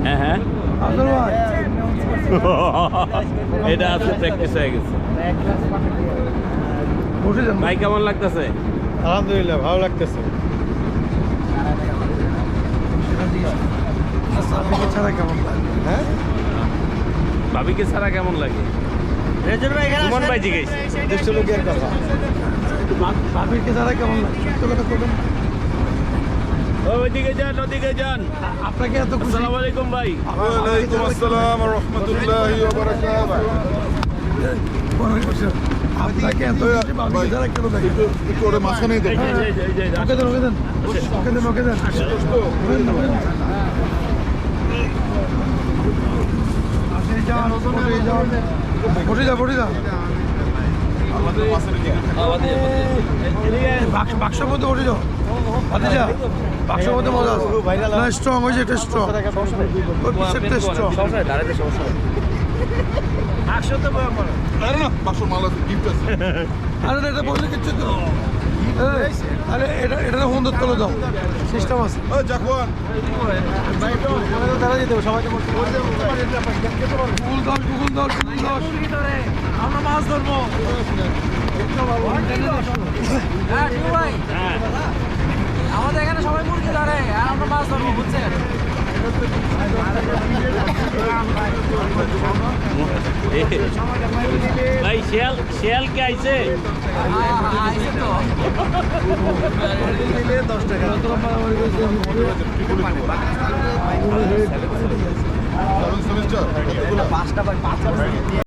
হ্যাঁ হ্যাঁ এটা আছে প্র্যাকটিস হয়ে গেছে। ভাই কেমন লাগতেছে? আলহামদুলিল্লাহ ভালো লাগতেছে। ছাড়া কেমন লাগে? হ্যাঁ ভাবিকে ছাড়া কেমন লাগে? সুমন ভাই জিজ্ঞেস দুষ্টলোকের কথা। ভাবিকে ছাড়া কেমন লাগে? সত্য কথা বলবেন। ওইদিকে যান, ওদিকে যান। আপনাকে এত খুশি। আসসালামু আলাইকুম ভাই। ওয়ালাইকুম আসসালাম ওয়া রাহমাতুল্লাহি ওয়া বারাকাতুহু। আপনাকে এত খুশি ভাবিকে ছাড়া কেন লাগে? একটু ওরে মাঝখানেই দেন। ওকে দেন, ওকে দেন, ওকে দেন, ওকে দেন। বসে যা, বসে যা। বাক্সের মধ্যে বসে যাও। হাতে যা, বাক্সের মধ্যে মজা আছে। না স্ট্রং হয়েছে, এটা স্ট্রং। ওই পিছেরটা স্ট্রং। আরে না, বাক্স মাল আছে, গিফট আছে। আরে এটা বললে কিচ্ছু তো। আরে এটা সুন্দর তলে দাও, সিস্টেম আছে। ওই জাকওয়ান, দাঁড়া যেতে হবে সবাইকে। গুগল দশ, গুগল দশ, গুগল দশ। আমরা মাছ ধরবো। আমাদের এখানে সবাই মুরগি ধরে আর আমরা মাছ ধরবো, বুঝছেন? ভাই শিয়াল, শিয়াল কে আইছে? আইছে তো। 10 টাকা। 7 সেমিস্টার কতগুলো? 5টা